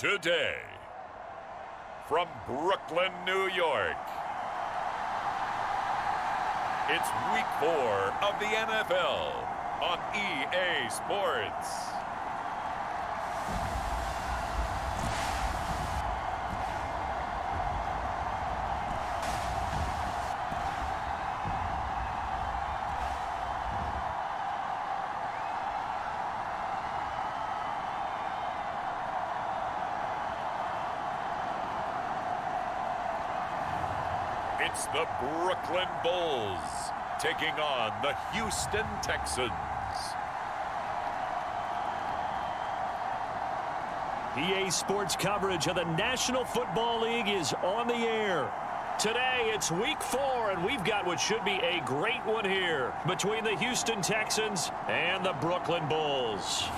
Today, from Brooklyn, New York, it's Week 4 of the NFL on EA Sports. It's the Brooklyn Bulls taking on the Houston Texans. EA Sports coverage of the National Football League is on the air. Today, it's Week 4, and we've got what should be a great one here between the Houston Texans and the Brooklyn Bulls.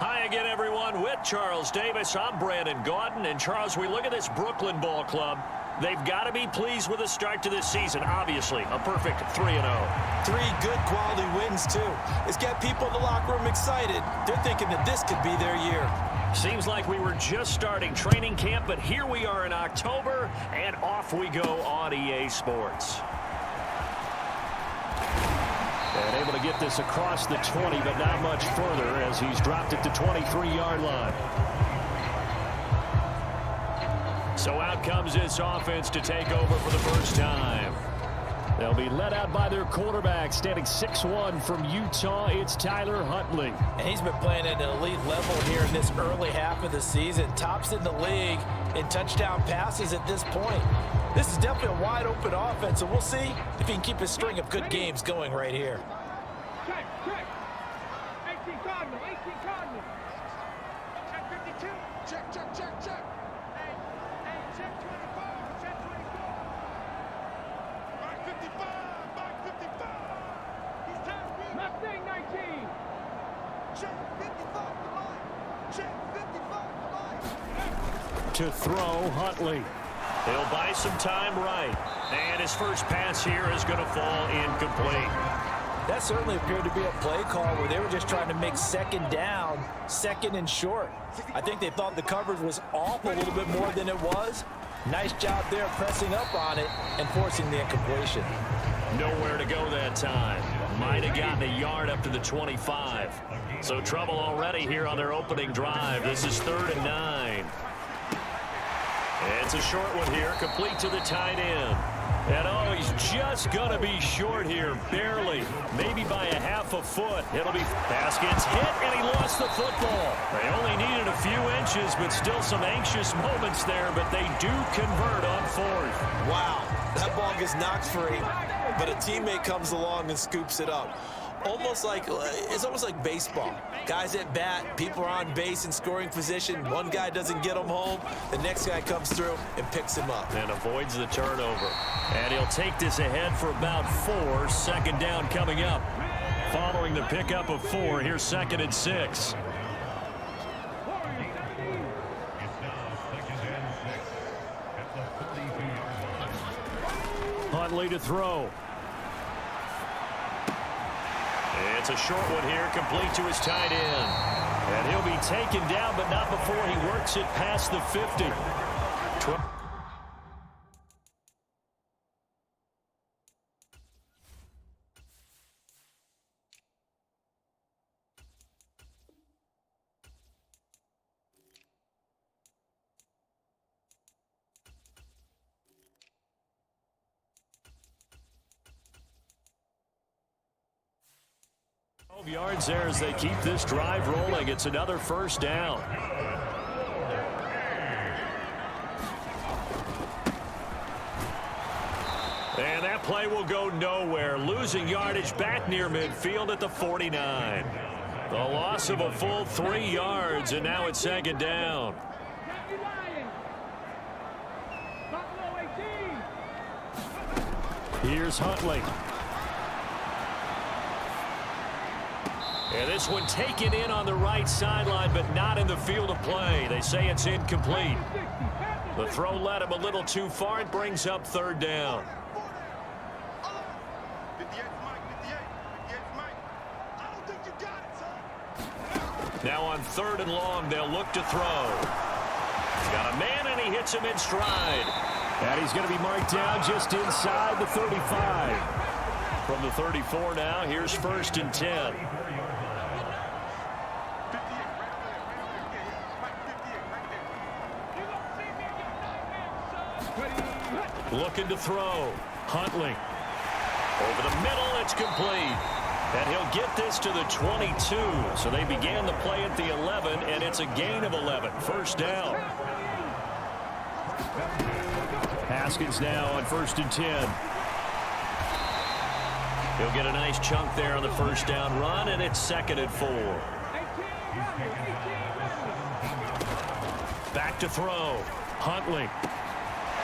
Hi again, everyone. With Charles Davis, I'm Brandon Gaudin. And Charles, we look at this Brooklyn Ball Club. They've got to be pleased with the start to this season. Obviously, a perfect 3-0. 3 good quality wins, too. It's got people in the locker room excited. They're thinking that this could be their year. Seems like we were just starting training camp, but here we are in October, and off we go on EA Sports. And able to get this across the 20, but not much further as he's dropped it to 23-yard line. So out comes this offense to take over for the first time. They'll be led out by their quarterback, standing 6'1" from Utah. It's Tyler Huntley. And he's been playing at an elite level here in this early half of the season. Tops in the league in touchdown passes at this point. This is definitely a wide-open offense, and we'll see if he can keep his string of good games going right here. Check. 18 Cardinal. Check 52. Check. Hey, check 24. Check 24. Back 55. He's down. Mustang 19. Check 55 to line. Check 55 to line. To throw, Huntley. He'll buy some time right. And his first pass here is going to fall incomplete. That certainly appeared to be a play call where they were just trying to make second down, second and short. I think they thought the coverage was off a little bit more than it was. Nice job there pressing up on it and forcing the incompletion. Nowhere to go that time. Might have gotten a yard up to the 25. So trouble already here on their opening drive. This is 3rd and 9. It's a short one here, complete to the tight end. And oh, he's just going to be short here, barely, maybe by a half a foot. It'll be, pass gets hit, and he lost the football. They only needed a few inches, but still some anxious moments there, but they do convert on 4th. Wow, that ball gets knocked free, but a teammate comes along and scoops it up. It's almost like baseball. Guys at bat, people are on base in scoring position. One guy doesn't get him home. The next guy comes through and picks him up. And avoids the turnover. And he'll take this ahead for about 4. Second down coming up. Following the pickup of 4, here's 2nd and 6. Huntley to throw. It's a short one here, complete to his tight end. And he'll be taken down, but not before he works it past the 50. Yards there as they keep this drive rolling. It's another first down. And that play will go nowhere. Losing yardage back near midfield at the 49. The loss of a full 3 yards, and now it's 2nd down. Here's Huntley. And this one taken in on the right sideline, but not in the field of play. They say it's incomplete. The throw led him a little too far. It brings up third down. Now on third and long, they'll look to throw. He's got a man, and he hits him in stride. And he's going to be marked down just inside the 35. From the 34 now, here's 1st and 10. Looking to throw. Huntley. Over the middle, it's complete. And he'll get this to the 22. So they began the play at the 11, and it's a gain of 11. First down. Haskins now on 1st and 10. He'll get a nice chunk there on the first down run, and it's 2nd and 4. Back to throw. Huntley.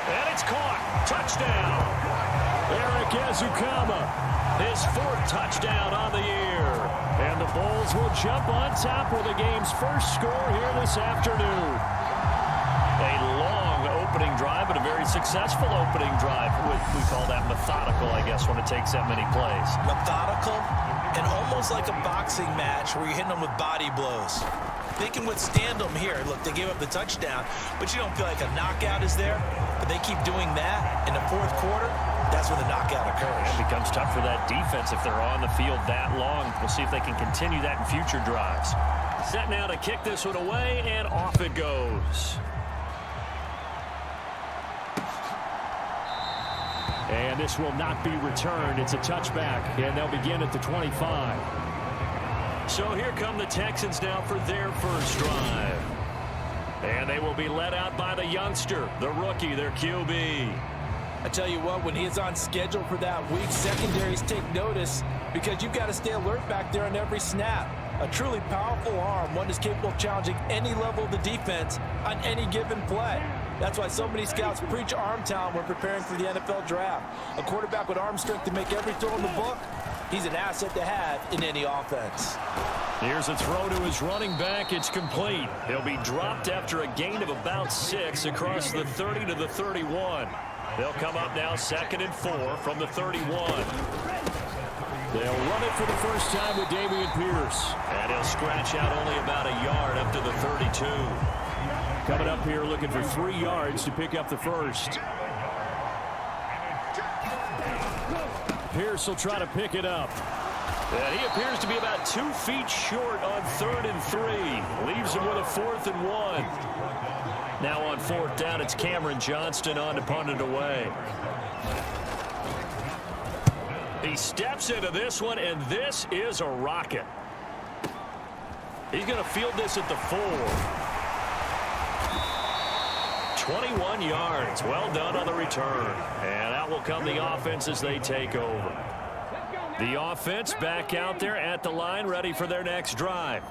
And it's caught. Touchdown. Eric Ezukama. His 4th touchdown on the year. And the Bulls will jump on top with the game's first score here this afternoon. A long opening drive, but a very successful opening drive. We call that methodical, I guess, when it takes that many plays. Methodical and almost like a boxing match where you're hitting them with body blows. They can withstand them here. Look, they gave up the touchdown, but you don't feel like a knockout is there. But they keep doing that in the 4th quarter. That's when the knockout occurs. It becomes tough for that defense if they're on the field that long. We'll see if they can continue that in future drives. Set now to kick this one away, and off it goes. And this will not be returned. It's a touchback, and they'll begin at the 25. So here come the Texans now for their first drive. And they will be led out by the youngster, the rookie, their QB. I tell you what, when he's on schedule for that week, secondaries take notice because you've got to stay alert back there on every snap. A truly powerful arm, one is capable of challenging any level of the defense on any given play. That's why so many scouts preach arm talent when preparing for the NFL draft. A quarterback with arm strength to make every throw in the book, he's an asset to have in any offense. Here's a throw to his running back. It's complete. He'll be dropped after a gain of about 6 across the 30 to the 31. They'll come up now 2nd and 4 from the 31. They'll run it for the first time with Dameon Pierce. And he'll scratch out only about a yard up to the 32. Coming up here looking for 3 yards to pick up the first. Pierce will try to pick it up. And he appears to be about 2 feet short on 3rd and 3. Leaves him with a 4th and 1. Now on 4th down, it's Cameron Johnston on to punt it away. He steps into this one, and this is a rocket. He's going to field this at the 4. 21 yards. Well done on the return. And out will come the offense as they take over. The offense back out there at the line, ready for their next drive.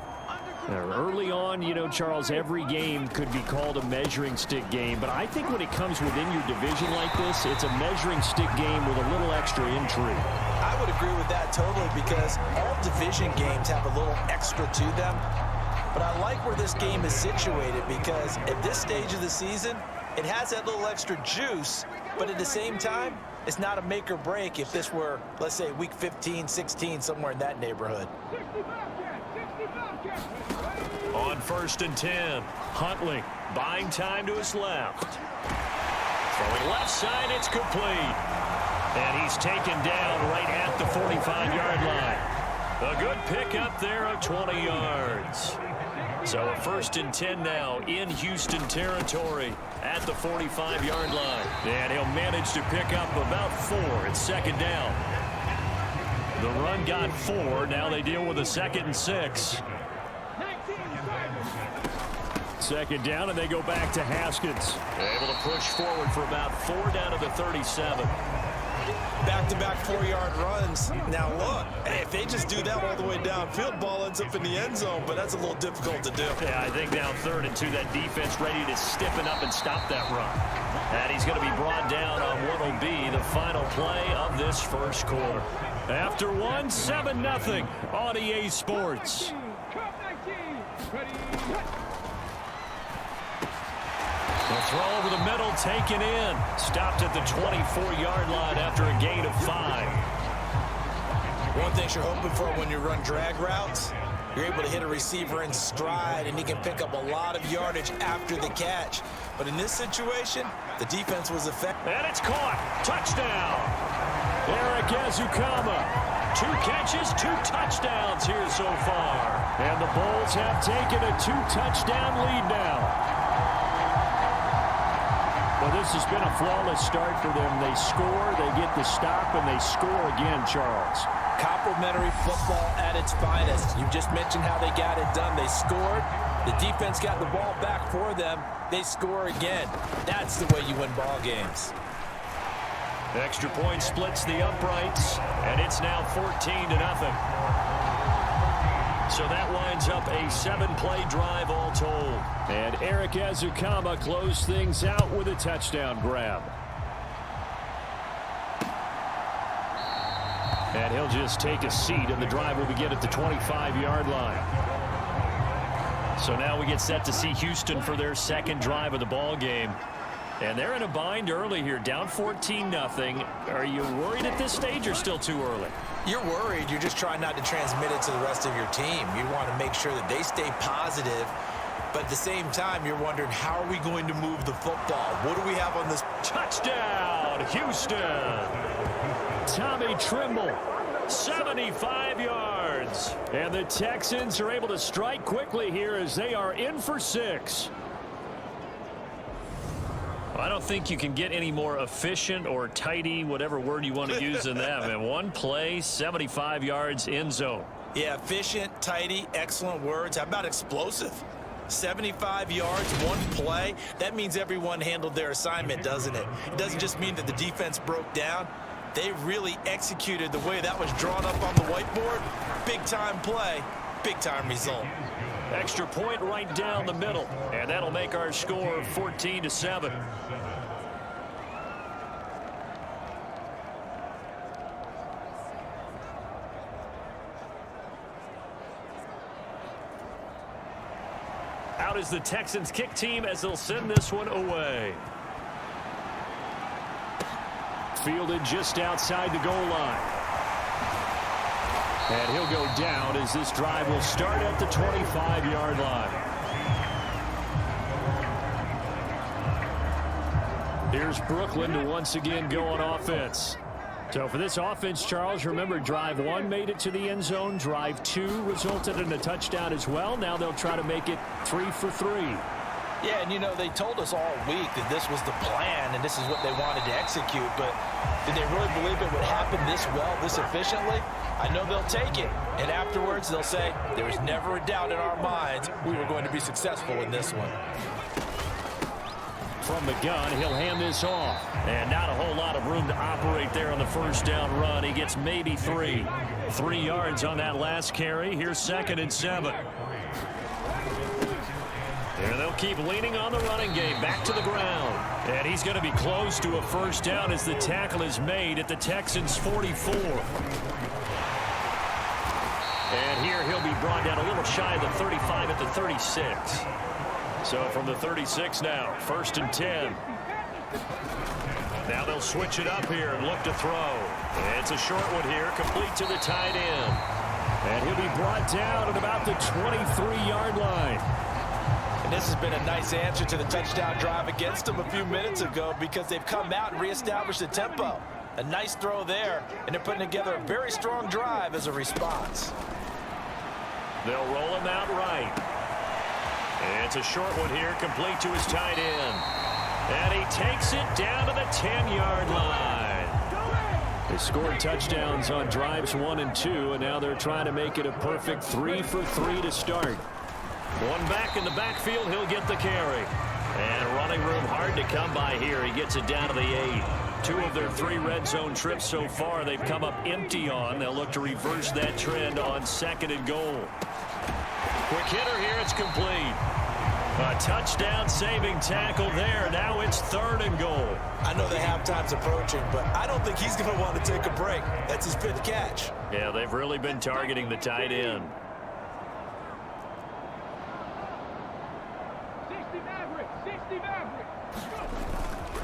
Early on, you know, Charles, every game could be called a measuring stick game. But I think when it comes within your division like this, it's a measuring stick game with a little extra intrigue. I would agree with that totally because all division games have a little extra to them. But I like where this game is situated because at this stage of the season, it has that little extra juice. But at the same time, it's not a make or break if this were, let's say, week 15, 16, somewhere in that neighborhood. On 1st and 10, Huntley buying time to his left. Throwing left side, it's complete. And he's taken down right at the 45-yard line. A good pickup there of 20 yards. So a 1st and 10 now in Houston territory at the 45-yard line. And he'll manage to pick up about 4. It's 2nd down. The run got 4. Now they deal with a 2nd and 6. 2nd down, and they go back to Haskins. Able to push forward for about 4 down to the 37. Back-to-back 4-yard runs. Now look, if they just do that all the way downfield, ball ends up in the end zone, but that's a little difficult to do. Yeah, I think now 3rd and 2, that defense ready to stiffen up and stop that run. And he's going to be brought down on what will be the final play of this first quarter. After one, 7-0 on EA Sports. The throw over the middle, taken in. Stopped at the 24-yard line after a gain of 5. One thing you're hoping for when you run drag routes, you're able to hit a receiver in stride, and he can pick up a lot of yardage after the catch. But in this situation, the defense was effective. And it's caught. Touchdown. Eric Azukama. 2 catches, 2 touchdowns here so far. And the Bulls have taken a 2-touchdown lead now. Well, this has been a flawless start for them. They score, they get the stop, and they score again, Charles. Complimentary football at its finest. You just mentioned how they got it done. They scored. The defense got the ball back for them. They score again. That's the way you win ball games. Extra point splits the uprights, and it's now 14-0. So that winds up a 7-play drive all told. And Eric Azukama closed things out with a touchdown grab. And he'll just take a seat, and the drive will begin at the 25-yard line. So now we get set to see Houston for their second drive of the ball game. And they're in a bind early here, down 14-0. Are you worried at this stage or still too early? You're worried. You're just trying not to transmit it to the rest of your team. You want to make sure that they stay positive. But at the same time, you're wondering, how are we going to move the football? What do we have on this? Touchdown, Houston. Tommy Trimble, 75 yards. And the Texans are able to strike quickly here as they are in for 6. I don't think you can get any more efficient or tidy, whatever word you want to use in that. And one play, 75 yards, end zone. Yeah, efficient, tidy, excellent words. How about explosive? 75 yards, one play. That means everyone handled their assignment, doesn't it? It doesn't just mean that the defense broke down. They really executed the way that was drawn up on the whiteboard. Big-time play, big-time result. Extra point right down the middle, and that'll make our score 14-7. Out is the Texans kick team as they'll send this one away. Fielded just outside the goal line. And he'll go down as this drive will start at the 25-yard line. Here's Brooklyn to once again go on offense. So for this offense, Charles, remember drive 1 made it to the end zone. Drive 2 resulted in a touchdown as well. Now they'll try to make it 3 for 3. Yeah, and you know, they told us all week that this was the plan and this is what they wanted to execute, but did they really believe it would happen this well, this efficiently? I know they'll take it, and afterwards they'll say, there was never a doubt in our minds we were going to be successful in this one. From the gun, he'll hand this off, and not a whole lot of room to operate there on the first down run. He gets maybe 3. 3 yards on that last carry. Here's 2nd and 7. And they'll keep leaning on the running game, back to the ground. And he's going to be close to a first down as the tackle is made at the Texans' 44. And here he'll be brought down a little shy of the 35 at the 36. So from the 36 now, 1st and 10. Now they'll switch it up here and look to throw. And it's a short one here, complete to the tight end. And he'll be brought down at about the 23-yard line. And this has been a nice answer to the touchdown drive against them a few minutes ago because they've come out and reestablished the tempo. A nice throw there, and they're putting together a very strong drive as a response. They'll roll him out right. And it's a short one here, complete to his tight end. And he takes it down to the 10-yard line. They scored touchdowns on drives 1 and 2, and now they're trying to make it a perfect 3 for 3 to start. One back in the backfield, he'll get the carry. And running room hard to come by here. He gets it down to the 8. 2 of their 3 red zone trips so far they've come up empty on. They'll look to reverse that trend on 2nd and goal. Quick hitter here, it's complete. A touchdown-saving tackle there. Now it's 3rd and goal. I know the halftime's approaching, but I don't think he's going to want to take a break. That's his 5th catch. Yeah, they've really been targeting the tight end.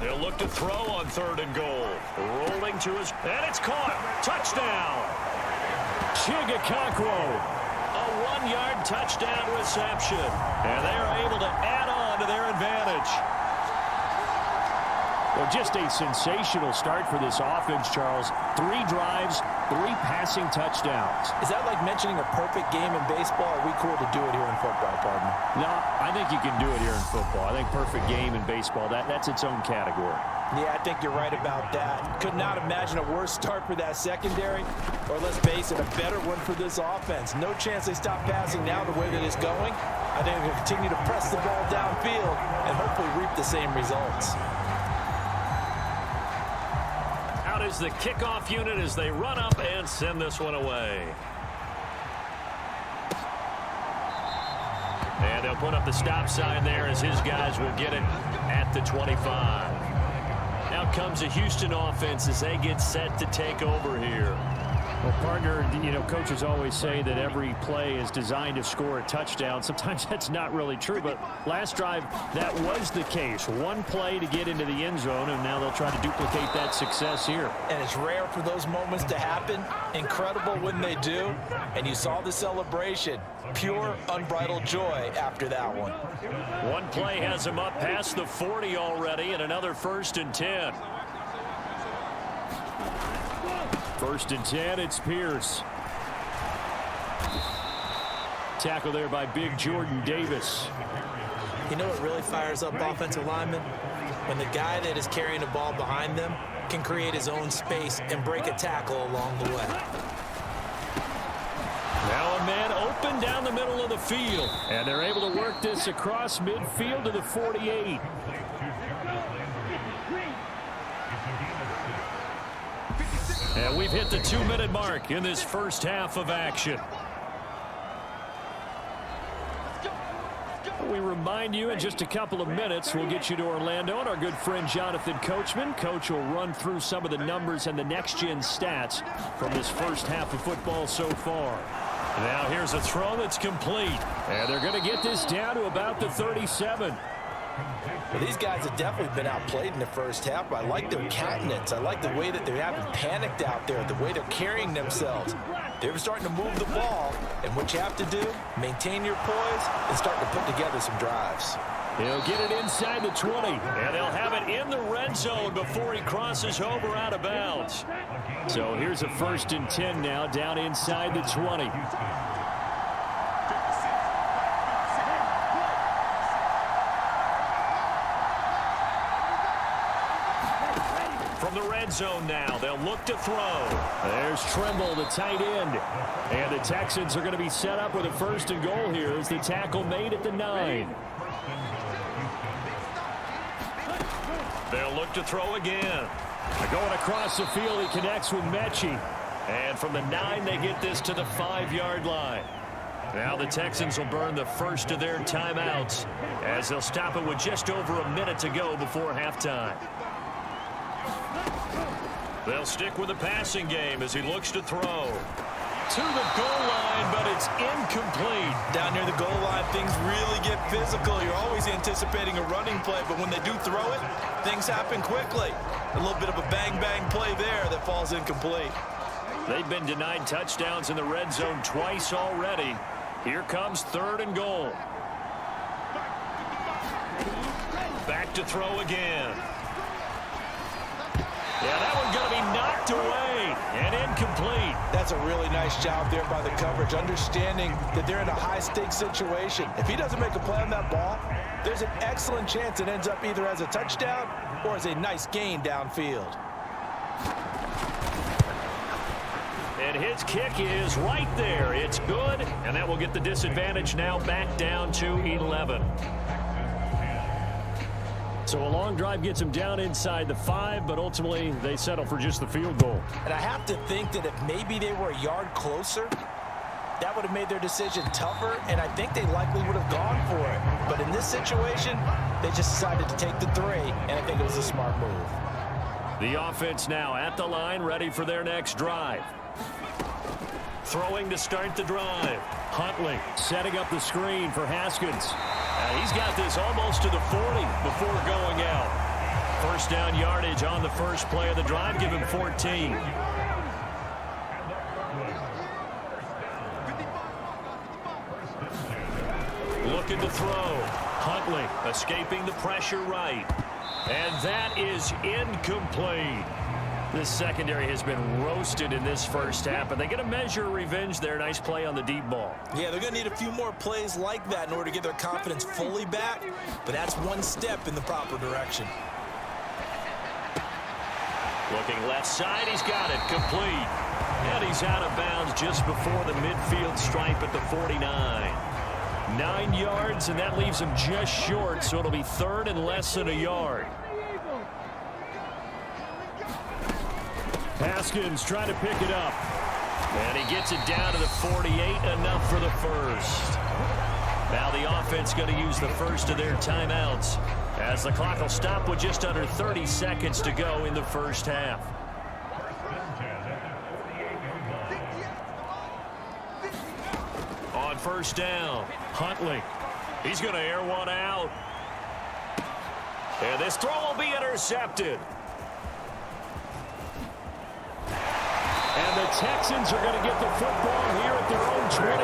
They'll look to throw on 3rd and goal. Rolling to his... And it's caught. Touchdown. Chigakakwo. A 1-yard touchdown reception. And they are able to add on to their advantage. Well, just a sensational start for this offense, Charles. 3 drives, 3 passing touchdowns. Is that like mentioning a perfect game in baseball? Or are we cool to do it here in football, partner? No, I think you can do it here in football. I think perfect game in baseball, that's its own category. Yeah, I think you're right about that. Could not imagine a worse start for that secondary, or let's face it, a better one for this offense. No chance they stop passing now the way that it's going. I think they'll continue to press the ball downfield and hopefully reap the same results. Out is the kickoff unit as they run up and send this one away. And they'll put up the stop sign there as his guys will get it at the 25. Now comes a Houston offense as they get set to take over here. Well, partner, you know, coaches always say that every play is designed to score a touchdown. Sometimes that's not really true, but last drive, that was the case. 1 play to get into the end zone, and now they'll try to duplicate that success here. And it's rare for those moments to happen. Incredible when they do. And you saw the celebration. Pure, unbridled joy after that one. 1 play has him up past the 40 already, and another 1st and 10. 1st and 10, it's Pierce. Tackle there by big Jordan Davis. You know what really fires up offensive linemen? When the guy that is carrying the ball behind them can create his own space and break a tackle along the way. Now a man open down the middle of the field. And they're able to work this across midfield to the 48. And we've hit the 2-minute mark in this first half of action. We remind you in just a couple of minutes we'll get you to Orlando and our good friend Jonathan Coachman. Coach will run through some of the numbers and the next-gen stats from this first half of football so far. Now here's a throw that's complete. And they're going to get this down to about the 37. Well, these guys have definitely been outplayed in the first half, but I like their countenance. I like the way that they haven't panicked out there, the way they're carrying themselves. They're starting to move the ball, and what you have to do, maintain your poise and start to put together some drives. He'll get it inside the 20, and they'll have it in the red zone before he crosses over out of bounds. So here's a 1st and 10 now down inside the 20. From the red zone now, they'll look to throw. There's Trimble, the tight end. And the Texans are going to be set up with a 1st and goal here as the tackle made at the 9. They'll look to throw again. Going across the field, he connects with Mechie. And from the 9, they get this to the 5-yard line. Now the Texans will burn the first of their timeouts as they'll stop it with just over a minute to go before halftime. They'll stick with the passing game as he looks to throw. To the goal line, but it's incomplete. Down near the goal line, things really get physical. You're always anticipating a running play, but when they do throw it, things happen quickly. A little bit of a bang-bang play there that falls incomplete. They've been denied touchdowns in the red zone twice already. Here comes 3rd and goal. Back to throw again. Yeah, that one's going to be knocked away and incomplete. That's a really nice job there by the coverage, understanding that they're in a high-stakes situation. If he doesn't make a play on that ball, there's an excellent chance it ends up either as a touchdown or as a nice gain downfield. And his kick is right there. It's good, and that will get the disadvantage now back down to 11. So a long drive gets them down inside the 5, but ultimately they settle for just the field goal. And I have to think that if maybe they were a yard closer, that would have made their decision tougher, and I think they likely would have gone for it. But in this situation, they just decided to take the 3, and I think it was a smart move. The offense now at the line, ready for their next drive. Throwing to start the drive. Huntley setting up the screen for Haskins. He's got this almost to the 40 before going out. First down yardage on the first play of the drive. Give him 14. Looking to throw. Huntley escaping the pressure right. And that is incomplete. This secondary has been roasted in this first half, and they get a measure of revenge there. Nice play on the deep ball. Yeah, they're going to need a few more plays like that in order to get their confidence fully back, but that's one step in the proper direction. Looking left side, he's got it, complete. And he's out of bounds just before the midfield stripe at the 49. 9 yards, and that leaves him just short, so it'll be third and less than a yard. Haskins trying to pick it up. And he gets it down to the 48, enough for the first. Now the offense going to use the first of their timeouts, as the clock will stop with just under 30 seconds to go in the first half. On first down, Huntley. He's going to air one out. And this throw will be intercepted. And the Texans are going to get the football here at their own 23.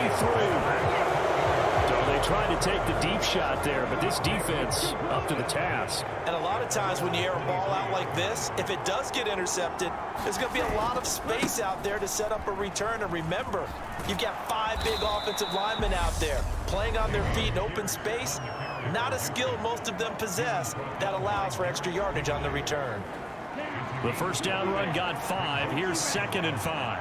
So they tried to take the deep shot there, but this defense up to the task. And a lot of times when you air a ball out like this, if it does get intercepted, there's going to be a lot of space out there to set up a return. And remember, you've got 5 big offensive linemen out there playing on their feet in open space. Not a skill most of them possess that allows for extra yardage on the return. The first down run got 5. Here's 2nd and 5.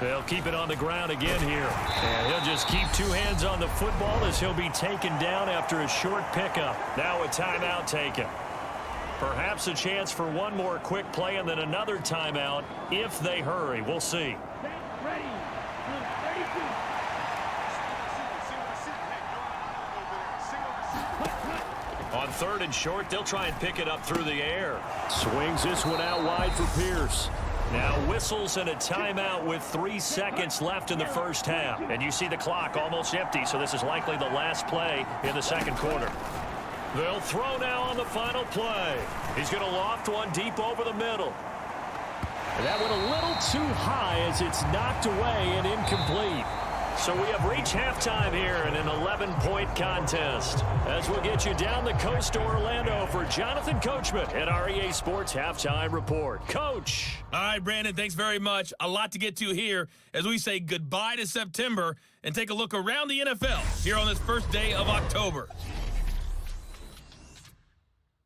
They'll keep it on the ground again here. And he'll just keep 2 hands on the football as he'll be taken down after a short pickup. Now a timeout taken. Perhaps a chance for one more quick play and then another timeout if they hurry. We'll see. On 3rd and short, they'll try and pick it up through the air. Swings this one out wide for Pierce. Now whistles and a timeout with 3 seconds left in the first half. And you see the clock almost empty, so this is likely the last play in the second quarter. They'll throw now on the final play. He's going to loft one deep over the middle. And that went a little too high as it's knocked away and incomplete. So we have reached halftime here in an 11-point contest. As we'll get you down the coast to Orlando for Jonathan Coachman at our EA Sports Halftime Report. Coach. All right, Brandon, thanks very much. A lot to get to here as we say goodbye to September and take a look around the NFL here on this first day of October.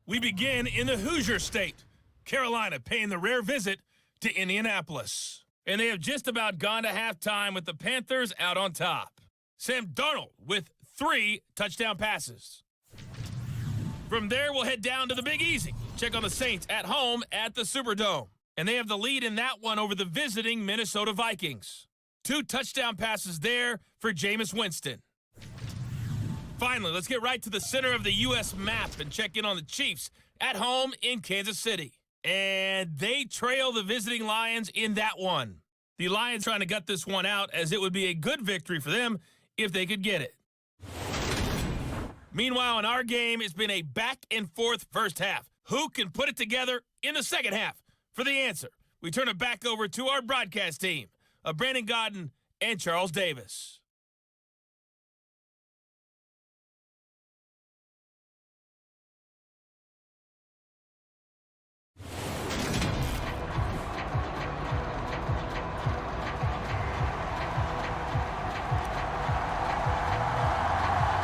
We begin in the Hoosier State. Carolina paying the rare visit to Indianapolis. And they have just about gone to halftime with the Panthers out on top. Sam Darnold with 3 touchdown passes. From there, we'll head down to the Big Easy. Check on the Saints at home at the Superdome. And they have the lead in that one over the visiting Minnesota Vikings. 2 touchdown passes there for Jameis Winston. Finally, let's get right to the center of the U.S. map and check in on the Chiefs at home in Kansas City. And they trail the visiting Lions in that one. The Lions trying to gut this one out as it would be a good victory for them if they could get it. Meanwhile, in our game, it's been a back-and-forth first half. Who can put it together in the second half? For the answer, we turn it back over to our broadcast team of Brandon Godden and Charles Davis.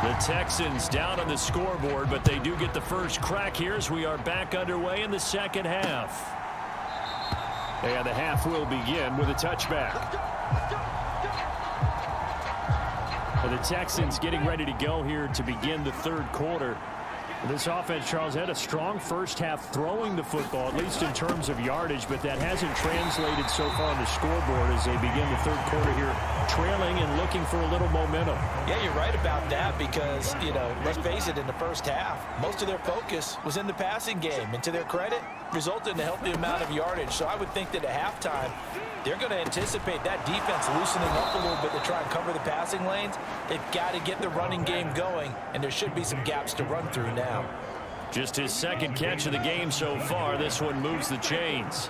The Texans down on the scoreboard, but they do get the first crack here as we are back underway in the second half. And the half will begin with a touchback. And the Texans getting ready to go here to begin the third quarter. This offense, Charles, had a strong first half throwing the football, at least in terms of yardage, but that hasn't translated so far on the scoreboard as they begin the third quarter here, trailing and looking for a little momentum. Yeah, you're right about that because, let's face it, in the first half, most of their focus was in the passing game. And to their credit, resulted in a healthy amount of yardage. So I would think that at halftime, they're going to anticipate that defense loosening up a little bit to try and cover the passing lanes. They've got to get the running game going, and there should be some gaps to run through now. Just his second catch of the game so far. This one moves the chains.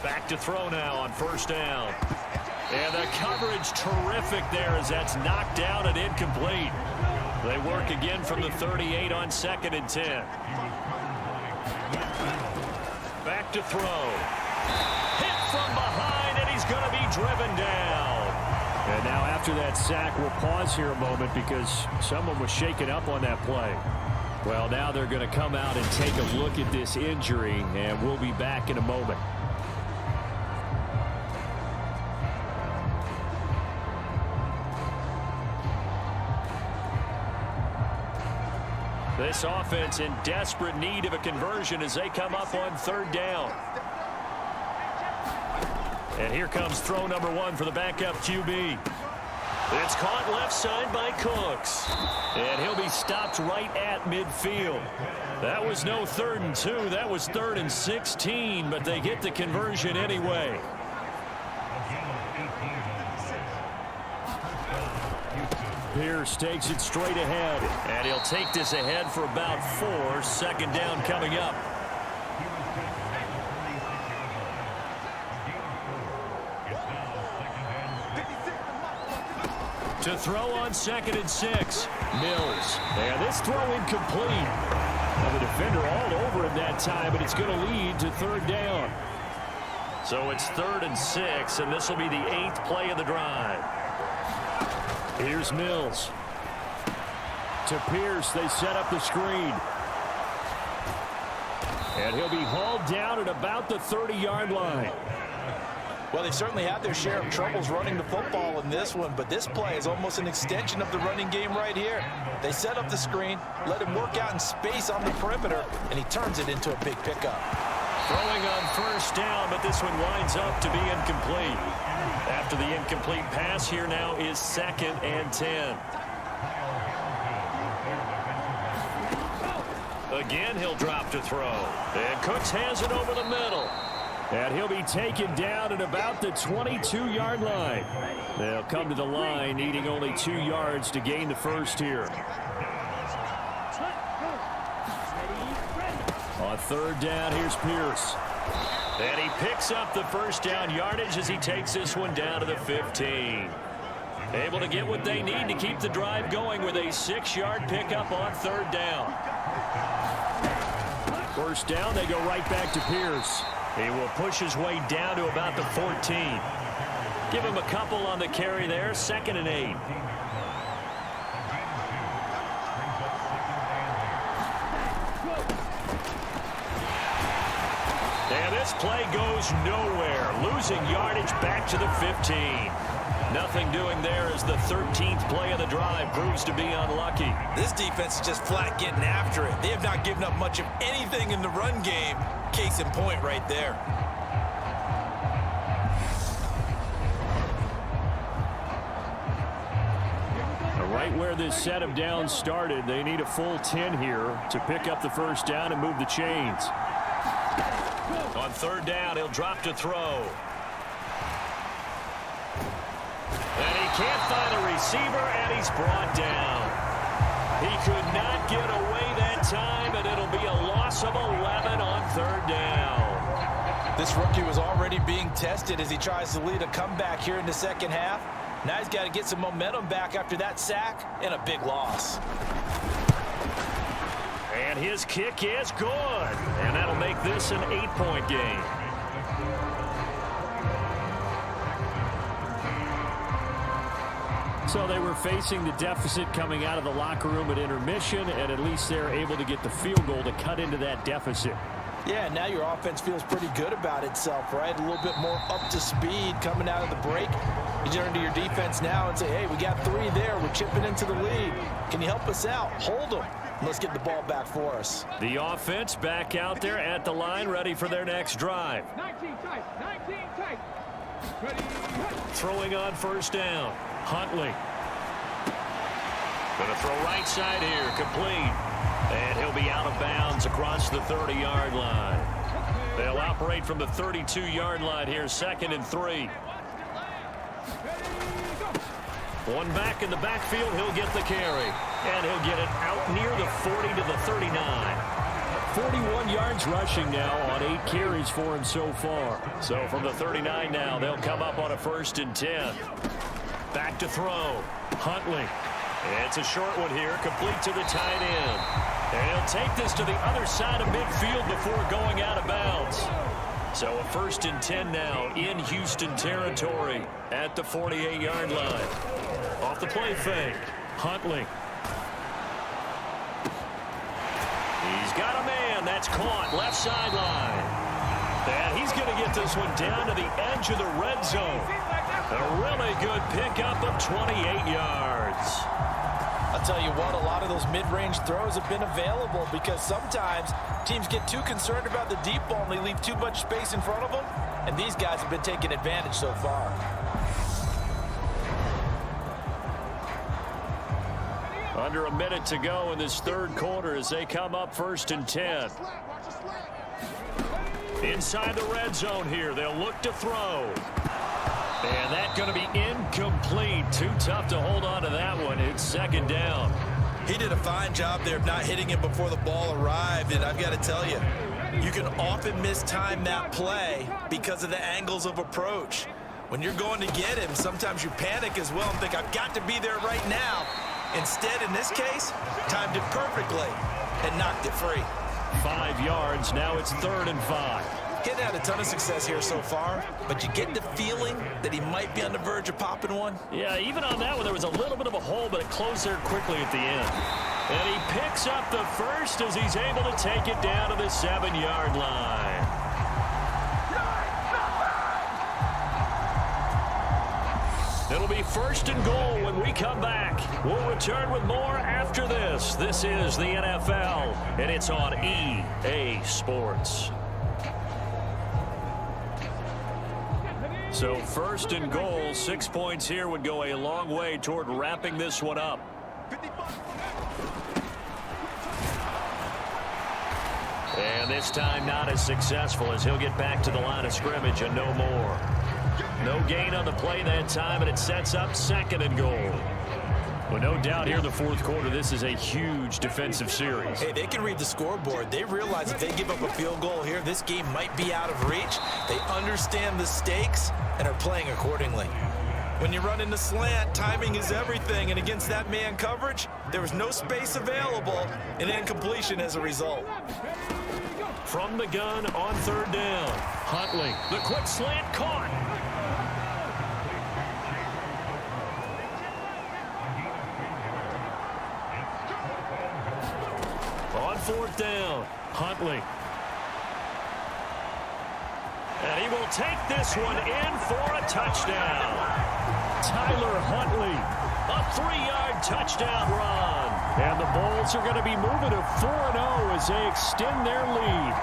Back to throw now on first down. And the coverage terrific there as that's knocked down and incomplete. They work again from the 38 on 2nd and 10. Back to throw. Hit from behind, and he's going to be driven down. And now after that sack, we'll pause here a moment because someone was shaken up on that play. Well, now they're going to come out and take a look at this injury, and we'll be back in a moment. This offense in desperate need of a conversion as they come up on third down. And here comes throw number 1 for the backup QB. It's caught left side by Cooks. And he'll be stopped right at midfield. That was no 3rd and 2. That was 3rd and 16, but they get the conversion anyway. Pierce takes it straight ahead. And he'll take this ahead for about 4. 2nd down coming up. To throw on 2nd and 6. Mills. And this throw incomplete. And the defender all over him that time, but it's going to lead to 3rd down. So it's 3rd and 6, and this will be the 8th play of the drive. Here's Mills. To Pierce, they set up the screen. And he'll be hauled down at about the 30-yard line. Well, they certainly had their share of troubles running the football in this one, but this play is almost an extension of the running game right here. They set up the screen, let him work out in space on the perimeter, and he turns it into a big pickup. Throwing on first down, but this one winds up to be incomplete. After the incomplete pass, here now is 2nd and 10. Again, he'll drop to throw. And Cooks has it over the middle. And he'll be taken down at about the 22-yard line. They'll come to the line, needing only 2 yards to gain the first here. On 3rd down, here's Pierce. And he picks up the first down yardage as he takes this one down to the 15. Able to get what they need to keep the drive going with a 6-yard pickup on 3rd down. First down, they go right back to Pierce. He will push his way down to about the 14. Give him a couple on the carry there. 2nd and 8. And this play goes nowhere. Losing yardage back to the 15. Nothing doing there as the 13th play of the drive proves to be unlucky. This defense is just flat getting after it. They have not given up much of anything in the run game. Case in point right there. Right where this set of downs started, they need a full 10 here to pick up the first down and move the chains. On 3rd down, he'll drop to throw. And he can't find a receiver, and he's brought down. He could not get away that time, and it'll be a loss of 11 on 3rd down. This rookie was already being tested as he tries to lead a comeback here in the 2nd half. Now he's got to get some momentum back after that sack and a big loss. And his kick is good. And that'll make this an 8-point game. So they were facing the deficit coming out of the locker room at intermission, and at least they're able to get the field goal to cut into that deficit. Yeah, now your offense feels pretty good about itself, right? A little bit more up to speed coming out of the break. You turn to your defense now and say, hey, we got 3 there. We're chipping into the lead. Can you help us out? Hold them. Let's get the ball back for us. The offense back out there at the line, ready for their next drive. 19 tight. 19 tight. Ready. Throwing on first down. Huntley. Going to throw right side here, complete. And he'll be out of bounds across the 30-yard line. They'll operate from the 32-yard line here, 2nd and 3. One back in the backfield, he'll get the carry. And he'll get it out near the 40 to the 39. 41 yards rushing now on 8 carries for him so far. So from the 39 now, they'll come up on a 1st and 10. Back to throw. Huntley. It's a short one here, complete to the tight end. And he'll take this to the other side of midfield before going out of bounds. So a 1st and 10 now in Houston territory at the 48-yard line. Off the play fake. Huntley. He's got a man. That's caught. Left sideline. And he's going to get this one down to the edge of the red zone. A really good pickup of 28 yards. I'll tell you what, a lot of those mid-range throws have been available because sometimes teams get too concerned about the deep ball and they leave too much space in front of them. And these guys have been taking advantage so far. Under a minute to go in this 3rd quarter as they come up 1st and 10. Inside the red zone here, they'll look to throw. And that's going to be incomplete. Too tough to hold on to that one. It's 2nd down. He did a fine job there of not hitting him before the ball arrived, and I've got to tell you, you can often mistime that play because of the angles of approach. When you're going to get him, sometimes you panic as well and think, I've got to be there right now. Instead, in this case, timed it perfectly and knocked it free. 5 yards. Now it's 3rd and 5. Getting had a ton of success here so far, but you get the feeling that he might be on the verge of popping one. Yeah, even on that one, there was a little bit of a hole, but it closed there quickly at the end. And he picks up the first as he's able to take it down to the 7-yard line. It'll be 1st and goal when we come back. We'll return with more after this. This is the NFL, and it's on EA Sports. So 1st and goal, 6 points here would go a long way toward wrapping this one up. And this time not as successful as he'll get back to the line of scrimmage and no more. No gain on the play that time, and it sets up 2nd and goal. Well, no doubt here in the 4th quarter, this is a huge defensive series. Hey, they can read the scoreboard. They realize if they give up a field goal here, this game might be out of reach. They understand the stakes and are playing accordingly. When you run into slant, timing is everything, and against that man coverage, there was no space available, and incompletion as a result. From the gun on 3rd down, Huntley, the quick slant caught. On 4th down, Huntley. And he will take this one in for a touchdown. Tyler Huntley, a 3-yard touchdown run. And the Bulls are going to be moving to 4-0 as they extend their lead.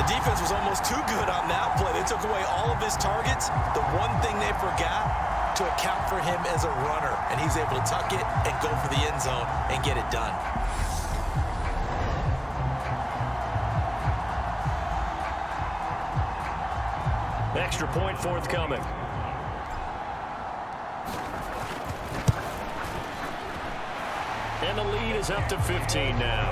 The defense was almost too good on that play. They took away all of his targets. The one thing they forgot, to account for him as a runner. And he's able to tuck it and go for the end zone and get it done. Extra point forthcoming. And the lead is up to 15 now.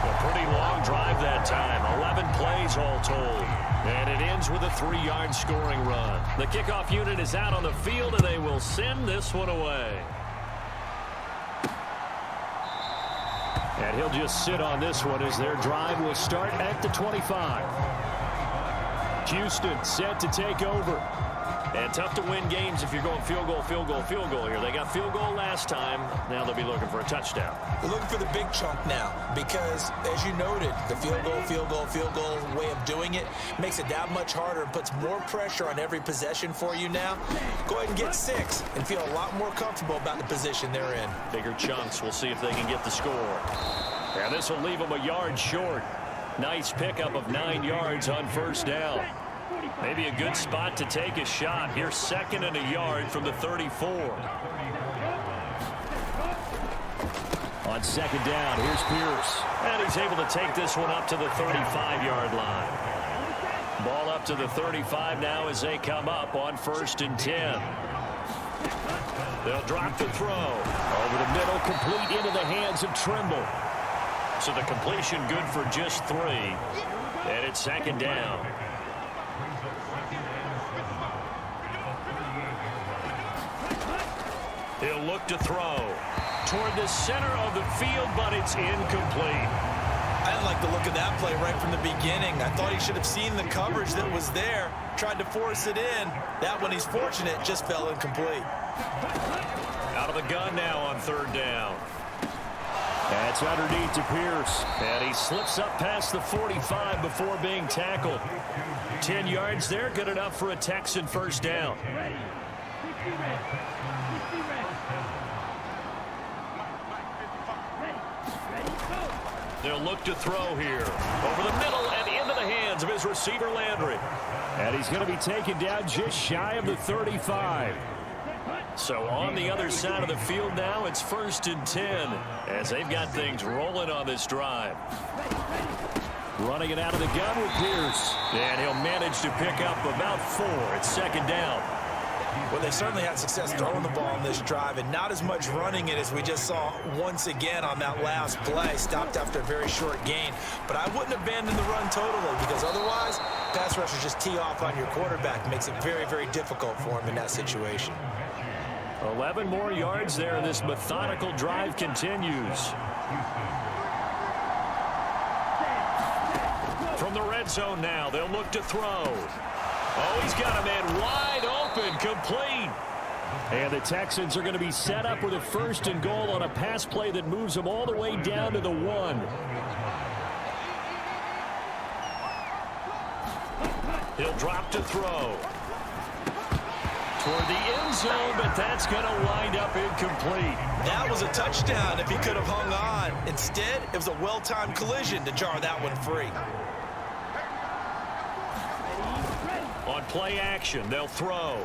A pretty long drive that time. 11 plays all told. And it ends with a 3-yard scoring run. The kickoff unit is out on the field, and they will send this one away. And he'll just sit on this one as their drive will start at the 25. Houston set to take over. And tough to win games if you're going field goal, field goal, field goal here. They got field goal last time. Now they'll be looking for a touchdown. We're looking for the big chunk now because, as you noted, the field goal, field goal, field goal way of doing it makes it that much harder and puts more pressure on every possession for you now. Go ahead and get 6 and feel a lot more comfortable about the position they're in. Bigger chunks. We'll see if they can get the score. And this will leave them a yard short. Nice pickup of 9 yards on first down. Maybe a good spot to take a shot. Here's 2nd and a yard from the 34. On 2nd down, here's Pierce. And he's able to take this one up to the 35-yard line. Ball up to the 35 now as they come up on 1st and 10. They'll drop the throw. Over the middle, complete into the hands of Trimble. So the completion good for just 3. And it's 2nd down. He'll look to throw toward the center of the field, but it's incomplete. I didn't like the look of that play right from the beginning. I thought he should have seen the coverage that was there, tried to force it in. That one, he's fortunate, just fell incomplete. Out of the gun now on 3rd down. That's underneath to Pierce. And he slips up past the 45 before being tackled. 10 yards there, good enough for a Texan first down. They'll look to throw here. Over the middle and into the hands of his receiver, Landry. And he's going to be taken down just shy of the 35. So on the other side of the field now, it's 1st and 10 as they've got things rolling on this drive. Running it out of the gun with Pierce. And he'll manage to pick up about 4. It's 2nd down. Well, they certainly had success throwing the ball on this drive and not as much running it as we just saw once again on that last play. Stopped after a very short gain. But I wouldn't abandon the run totally because otherwise, pass rushers just tee off on your quarterback. Makes it very, very difficult for him in that situation. 11 more yards there, and this methodical drive continues. From the red zone now, they'll look to throw. Oh, he's got a man wide open, complete. And the Texans are going to be set up with a 1st and goal on a pass play that moves them all the way down to the 1. He'll drop to throw. Toward the end zone, but that's going to wind up incomplete. That was a touchdown if he could have hung on. Instead, it was a well-timed collision to jar that one free. On play action, they'll throw.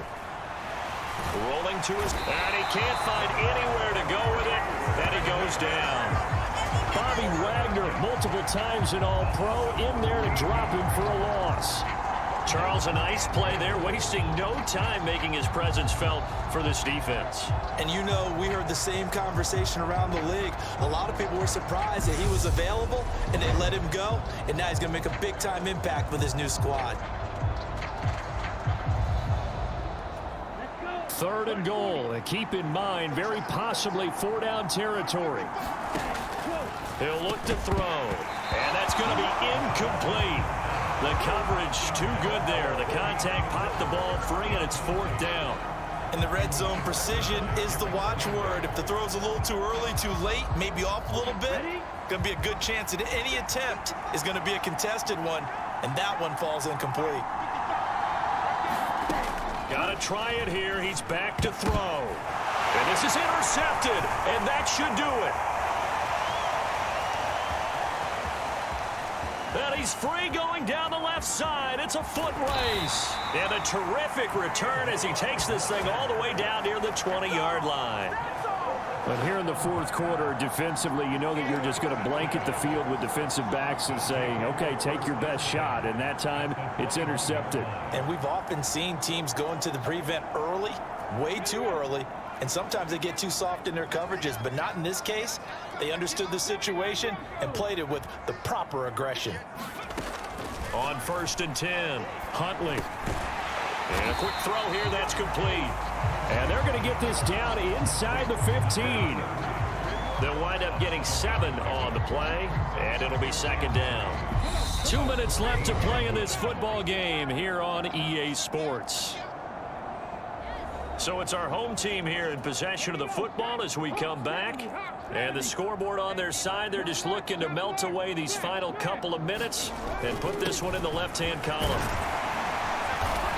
Rolling to his, and he can't find anywhere to go with it, and he goes down. Bobby Wagner, multiple times an All-Pro, in there to drop him for a loss. Charles, a nice play there, wasting no time making his presence felt for this defense. And you know, we heard the same conversation around the league. A lot of people were surprised that he was available, and they let him go, and now he's going to make a big-time impact with his new squad. 3rd and goal, and keep in mind, very possibly 4-down territory. He'll look to throw, and that's going to be incomplete. The coverage too good there. The contact popped the ball free, and it's 4th down. In the red zone, precision is the watchword. If the throw's a little too early, too late, maybe off a little bit, going to be a good chance that any attempt is going to be a contested one, and that one falls incomplete. Got to try it here. He's back to throw. And this is intercepted, and that should do it. And he's free going down the left side. It's a foot race. And a terrific return as he takes this thing all the way down near the 20-yard line. But here in the 4th quarter, defensively, you know that you're just going to blanket the field with defensive backs and say, okay, take your best shot. And that time, it's intercepted. And we've often seen teams go into the prevent early, way too early, and sometimes they get too soft in their coverages, but not in this case. They understood the situation and played it with the proper aggression. On 1st and 10, Huntley. And a quick throw here, that's complete. And they're going to get this down inside the 15. They'll wind up getting 7 on the play, and it'll be 2nd down. 2 minutes left to play in this football game here on EA Sports. So it's our home team here in possession of the football as we come back. And the scoreboard on their side, they're just looking to melt away these final couple of minutes and put this one in the left-hand column.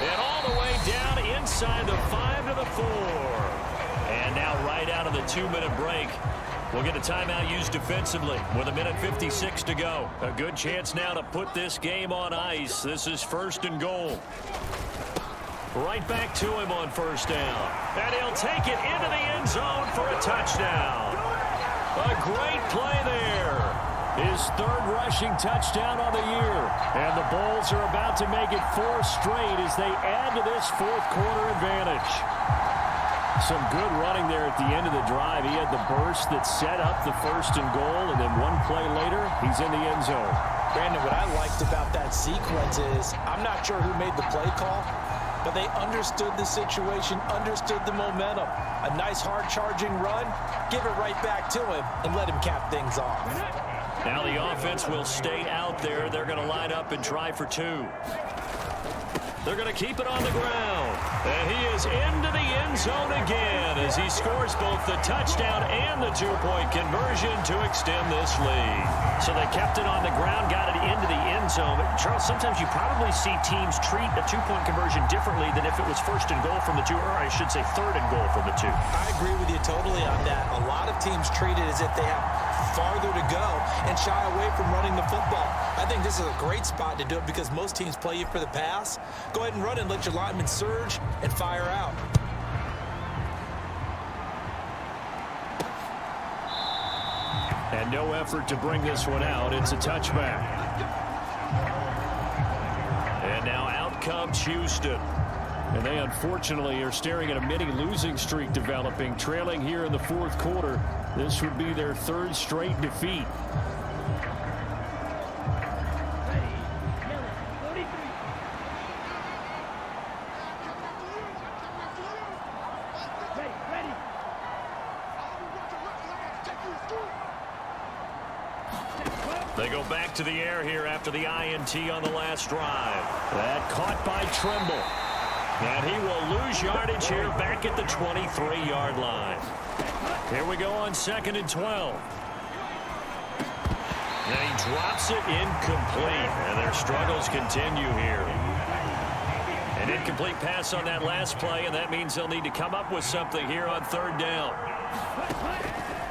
And all the way down inside the 5 to the 4. And now right out of the 2-minute break, we'll get a timeout used defensively with 1:56 to go. A good chance now to put this game on ice. This is 1st and goal. Right back to him on 1st down. And he'll take it into the end zone for a touchdown. A great play there. His 3rd rushing touchdown on the year. And the Bulls are about to make it 4 straight as they add to this 4th quarter advantage. Some good running there at the end of the drive. He had the burst that set up the 1st and goal, and then one play later, he's in the end zone. Brandon, what I liked about that sequence is I'm not sure who made the play call, but they understood the situation, understood the momentum. A nice hard-charging run, give it right back to him, and let him cap things off. Now the offense will stay out there. They're going to line up and try for 2. They're going to keep it on the ground. And he is into the end zone again as he scores both the touchdown and the 2-point conversion to extend this lead. So they kept it on the ground, got it into the end zone. But Charles, sometimes you probably see teams treat a 2-point conversion differently than if it was 1st and goal from the 2, or I should say 3rd and goal from the 2. I agree with you totally on that. A lot of teams treat it as if they have farther to go and shy away from running the football. I think this is a great spot to do it because most teams play you for the pass. Go ahead and run and let your linemen surge and fire out. And no effort to bring this one out. It's a touchback. And now out comes Houston. And they unfortunately are staring at a mini losing streak developing, trailing here in the 4th quarter. This would be their 3rd straight defeat. They go back to the air here after the INT on the last drive. That caught by Trimble. And he will lose yardage here back at the 23-yard line. Here we go on 2nd and 12. And he drops it incomplete. And their struggles continue here. An incomplete pass on that last play, and that means they'll need to come up with something here on 3rd down.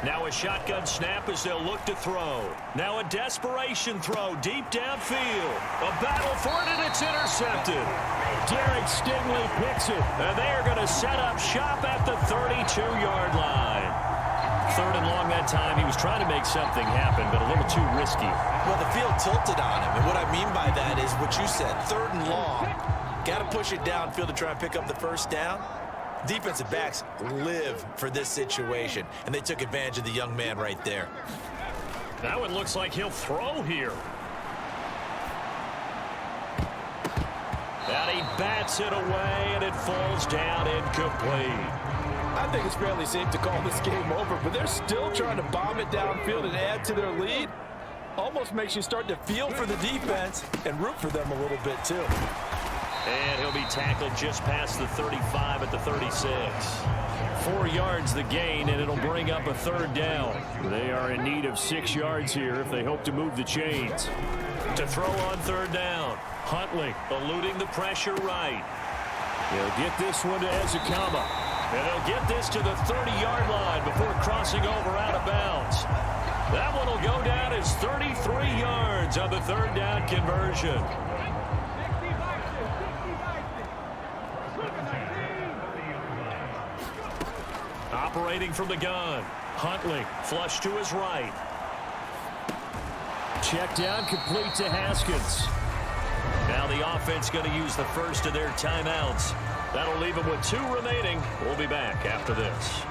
Now a shotgun snap as they'll look to throw. Now a desperation throw deep downfield. A battle for it, and it's intercepted. Derek Stingley picks it. And they are going to set up shop at the 32-yard line. 3rd and long that time. He was trying to make something happen, but a little too risky. Well, the field tilted on him, and what I mean by that is what you said, 3rd and long. Got to push it downfield to try and pick up the 1st down. Defensive backs live for this situation, and they took advantage of the young man right there. That one looks like he'll throw here. And he bats it away, and it falls down incomplete. I think it's fairly safe to call this game over, but they're still trying to bomb it downfield and add to their lead. Almost makes you start to feel for the defense and root for them a little bit, too. And he'll be tackled just past the 35 at the 36. 4 yards the gain, and it'll bring up a 3rd down. They are in need of 6 yards here if they hope to move the chains. To throw on 3rd down. Huntley Eluding the pressure right. He'll get this one to Ezekama. And he'll get this to the 30-yard line before crossing over out of bounds. That one will go down as 33 yards on the 3rd down conversion. Operating from the gun. Huntley flush to his right. Check down, complete to Haskins. Now the offense going to use the first of their timeouts. That'll leave them with 2 remaining. We'll be back after this.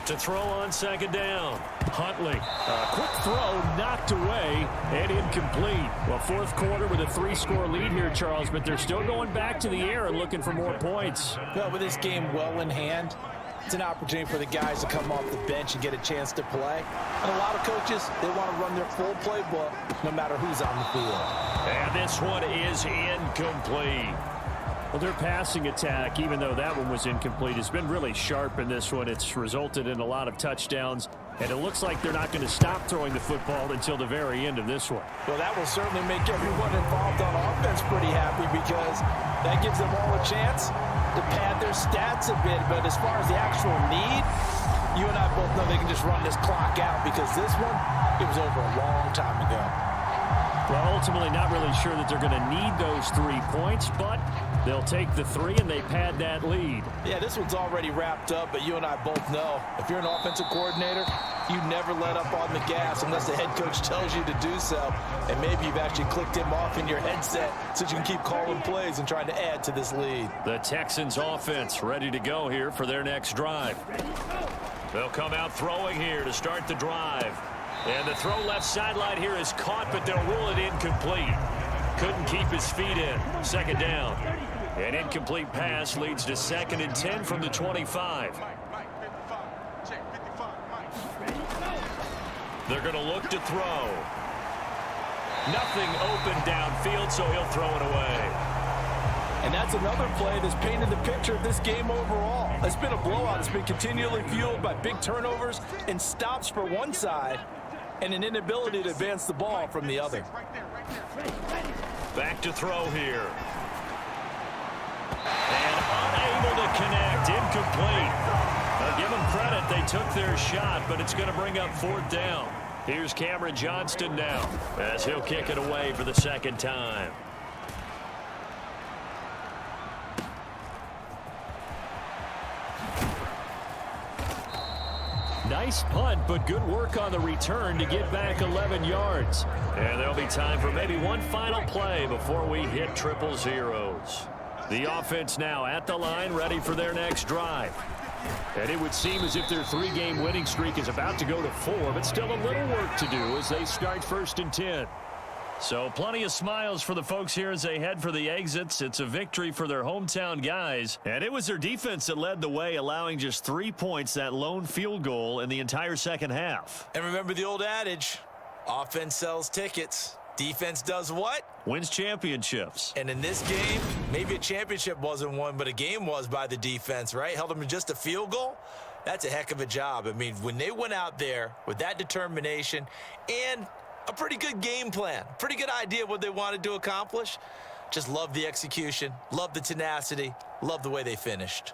To throw on 2nd down. Huntley, quick throw, knocked away, and incomplete. Well, 4th quarter with a 3-score lead here, Charles, but they're still going back to the air and looking for more points. Well, with this game well in hand, It's an opportunity for the guys to come off the bench and get a chance to play. And a lot of coaches, they want to run their full playbook no matter who's on the field. And this one is incomplete. Well, their passing attack, even though that one was incomplete, has been really sharp in this one. It's resulted in a lot of touchdowns, and it looks like they're not going to stop throwing the football until the very end of this one. Well, that will certainly make everyone involved on offense pretty happy because that gives them all a chance to pad their stats a bit. But as far as the actual need, you and I both know they can just run this clock out because this one, it was over a long time ago. Well, ultimately not really sure that they're going to need those 3 points, but they'll take the 3 and they pad that lead. Yeah, this one's already wrapped up, but you and I both know if you're an offensive coordinator, you never let up on the gas unless the head coach tells you to do so. And maybe you've actually clicked him off in your headset so you can keep calling plays and trying to add to this lead. The Texans offense ready to go here for their next drive. They'll come out throwing here to start the drive. And the throw left sideline here is caught, but they'll rule it incomplete. Couldn't keep his feet in. Second down. An incomplete pass leads to 2nd and 10 from the 25. They're going to look to throw. Nothing open downfield, so he'll throw it away. And that's another play that's painted the picture of this game overall. It's been a blowout. It's been continually fueled by big turnovers and stops for one side and an inability to advance the ball from the other. Back to throw here. And unable to connect. Incomplete. Now give them credit. They took their shot, but it's going to bring up 4th down. Here's Cameron Johnston now as he'll kick it away for the 2nd time. Nice punt, but good work on the return to get back 11 yards. And there'll be time for maybe one final play before we hit 000s. The offense now at the line, ready for their next drive. And it would seem as if their 3-game winning streak is about to go to 4, but still a little work to do as they start 1st and 10. So plenty of smiles for the folks here as they head for the exits. It's a victory for their hometown guys. And it was their defense that led the way, allowing just 3 points, that lone field goal in the entire second half. And remember the old adage, offense sells tickets. Defense does what? Wins championships. And in this game, maybe a championship wasn't won, but a game was by the defense, right? Held them to just a field goal. That's a heck of a job. I mean, when they went out there with that determination and a pretty good game plan, pretty good idea what they wanted to accomplish, just love the execution, love the tenacity, love the way they finished.